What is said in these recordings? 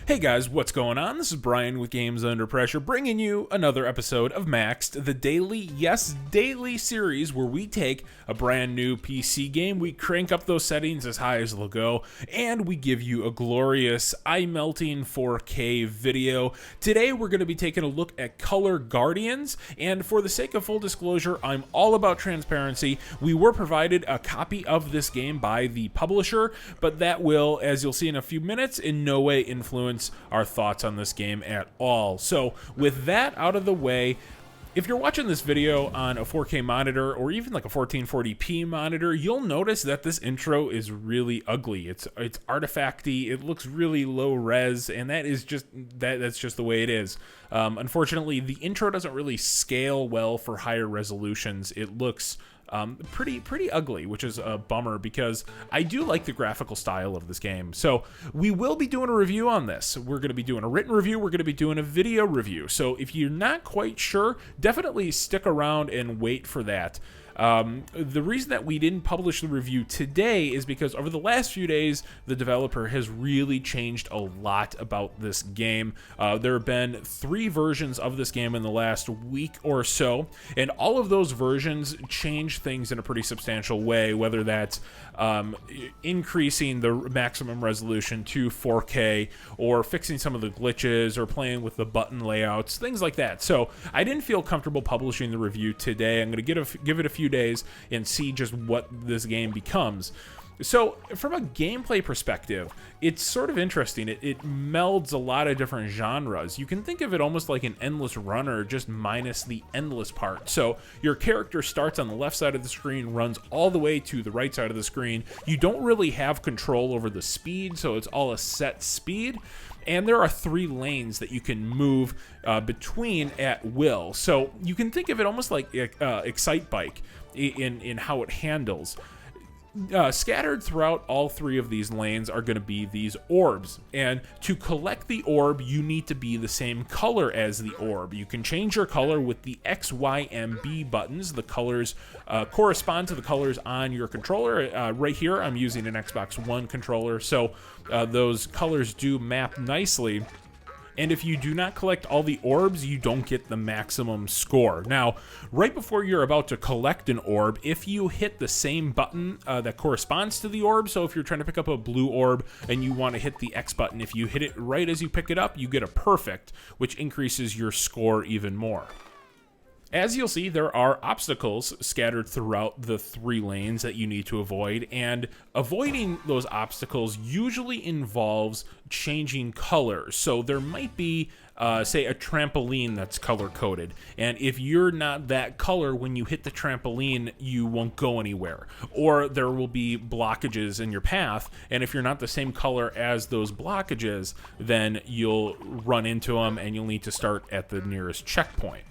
Hey guys, what's going on? This is Brian with Games Under Pressure, bringing you another episode of Maxed, the daily, yes, daily series where we take a brand new PC game, we crank up those settings as high as they'll go, and we give you a glorious, eye-melting 4K video. Today we're going to be taking a look at Color Guardians, and for the sake of full disclosure, I'm all about transparency. We were provided a copy of this game by the publisher, but that will, as you'll see in a few minutes, in no way influence our thoughts on this game at all. So with that out of the way, if you're watching this video on a 4K monitor or even like a 1440p monitor, you'll notice that this intro is really ugly. It's artifacty, it looks really low res, and that's just the way it is. Unfortunately, the intro doesn't really scale well for higher resolutions. It looks pretty ugly, which is a bummer because I do like the graphical style of this game. So we will be doing a review on this. We're going to be doing a written review. We're going to be doing a video review. So if you're not quite sure, definitely stick around and wait for that. The reason that we didn't publish the review today is because over the last few days, the developer has really changed a lot about this game. There have been 3 versions of this game in the last week or so, and all of those versions change things in a pretty substantial way, whether that's increasing the maximum resolution to 4K or fixing some of the glitches or playing with the button layouts, things like that. So I didn't feel comfortable publishing the review today. I'm going to give it a few days and see just what this game becomes. So from a gameplay perspective, it's sort of interesting. It melds a lot of different genres. You can think of it almost like an endless runner, just minus the endless part. So your character starts on the left side of the screen, runs all the way to the right side of the screen. You don't really have control over the speed, so it's all a set speed. And there are 3 lanes that you can move between at will. So you can think of it almost like Excite Bike in how it handles. Scattered throughout all 3 of these lanes are going to be these orbs, and to collect the orb you need to be the same color as the orb. You can change your color with the X, Y, and B buttons. The colors correspond to the colors on your controller. Right here I'm using an Xbox One controller, so those colors do map nicely. And if you do not collect all the orbs, you don't get the maximum score. Now, right before you're about to collect an orb, if you hit the same button that corresponds to the orb, so if you're trying to pick up a blue orb and you want to hit the X button, if you hit it right as you pick it up, you get a perfect, which increases your score even more. As you'll see, there are obstacles scattered throughout the 3 lanes that you need to avoid, and avoiding those obstacles usually involves changing colors. So there might be, say, a trampoline that's color-coded, and if you're not that color when you hit the trampoline, you won't go anywhere. Or there will be blockages in your path, and if you're not the same color as those blockages, then you'll run into them and you'll need to start at the nearest checkpoint.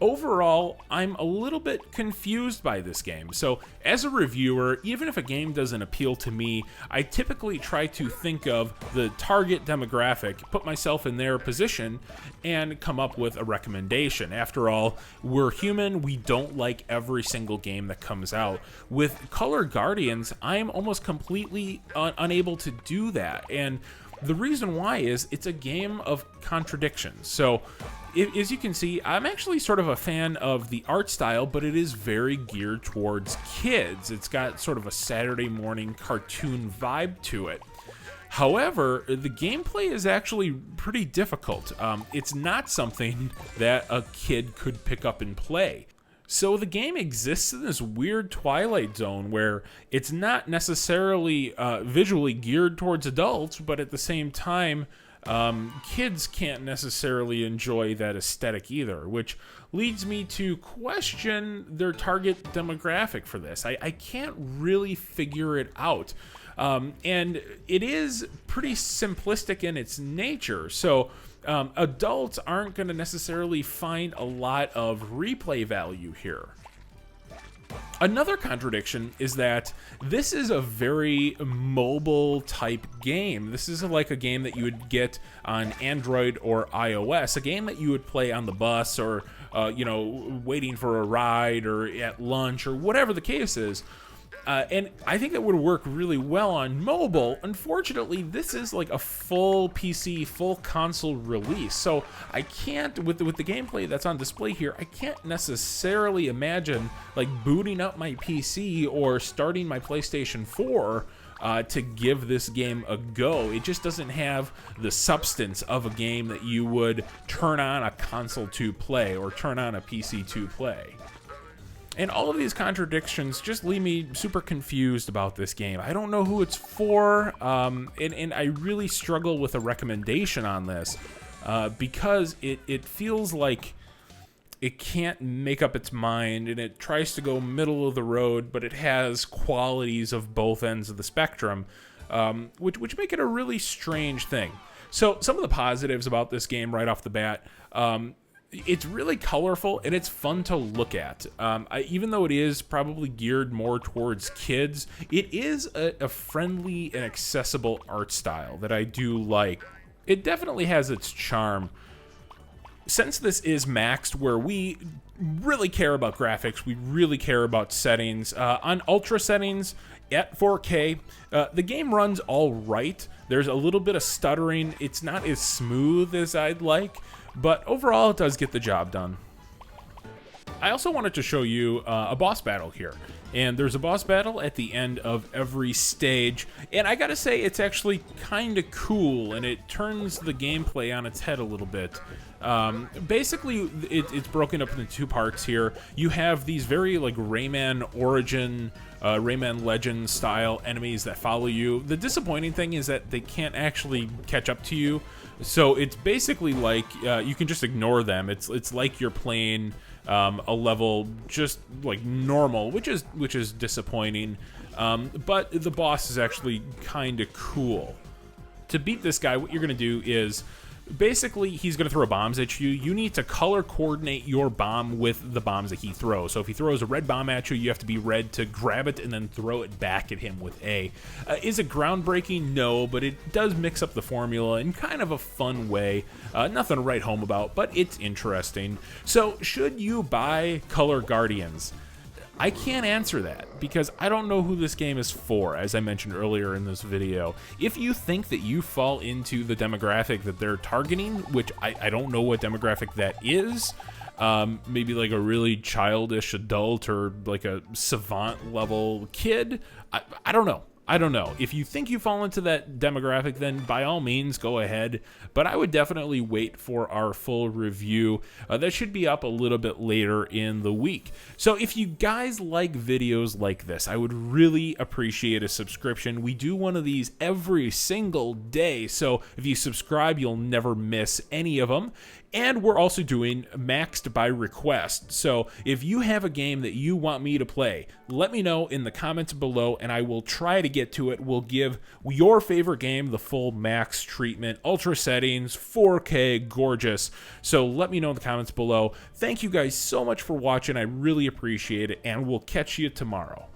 Overall, I'm a little bit confused by this game. So as a reviewer, even if a game doesn't appeal to me, I typically try to think of the target demographic, put myself in their position, and come up with a recommendation. After all, we're human, we don't like every single game that comes out. With Color Guardians, I'm almost completely unable to do that. And the reason why is it's a game of contradictions. So as you can see, I'm actually sort of a fan of the art style, but it is very geared towards kids. It's got sort of a Saturday morning cartoon vibe to it. However, the gameplay is actually pretty difficult. It's not something that a kid could pick up and play. So the game exists in this weird twilight zone where it's not necessarily visually geared towards adults, but at the same time, kids can't necessarily enjoy that aesthetic either, which leads me to question their target demographic for this. I can't really figure it out. And it is pretty simplistic in its nature. So adults aren't going to necessarily find a lot of replay value here. Another contradiction is that this is a very mobile type game. This is like a game that you would get on Android or iOS, a game that you would play on the bus or, waiting for a ride or at lunch or whatever the case is. And I think it would work really well on mobile. Unfortunately, this is like a full PC, full console release. So I can't, with the gameplay that's on display here, I can't necessarily imagine like booting up my PC or starting my PlayStation 4 to give this game a go. It just doesn't have the substance of a game that you would turn on a console to play or turn on a PC to play. And all of these contradictions just leave me super confused about this game. I don't know who it's for, and I really struggle with a recommendation on this because it feels like it can't make up its mind, and it tries to go middle of the road, but it has qualities of both ends of the spectrum, which make it a really strange thing. So some of the positives about this game right off the bat, it's really colorful and it's fun to look at. Even though it is probably geared more towards kids, it is a friendly and accessible art style that I do like. It definitely has its charm. Since this is maxed, where we really care about graphics, we really care about settings, on ultra settings at 4K, the game runs all right. There's a little bit of stuttering. It's not as smooth as I'd like, but overall it does get the job done. I also wanted to show you a boss battle here. And there's a boss battle at the end of every stage, and I gotta say it's actually kind of cool, and it turns the gameplay on its head a little bit. Basically, it's broken up into two parts here. You have these very like Rayman Origin, Rayman Legend style enemies that follow you. The disappointing thing is that they can't actually catch up to you, so it's basically like you can just ignore them. It's like you're playing a level just like normal, which is disappointing, but the boss is actually kind of cool. To beat this guy, what you're gonna do is basically he's gonna throw bombs at you. You need to color coordinate your bomb with the bombs that he throws. So if he throws a red bomb at you, you have to be red to grab it and then throw it back at him with A. Is it groundbreaking? No, but it does mix up the formula in kind of a fun way. Nothing to write home about, but it's interesting. So should you buy Color Guardians? I can't answer that because I don't know who this game is for, as I mentioned earlier in this video. If you think that you fall into the demographic that they're targeting, which I don't know what demographic that is, maybe like a really childish adult or like a savant level kid, I don't know. I don't know. If you think you fall into that demographic, then by all means, go ahead. But I would definitely wait for our full review. That should be up a little bit later in the week. So if you guys like videos like this, I would really appreciate a subscription. We do one of these every single day. So if you subscribe, you'll never miss any of them. And we're also doing maxed by request. So if you have a game that you want me to play, let me know in the comments below and I will try to get to it. We'll give your favorite game the full max treatment, ultra settings, 4K, gorgeous. So let me know in the comments below. Thank you guys so much for watching. I really appreciate it, and we'll catch you tomorrow.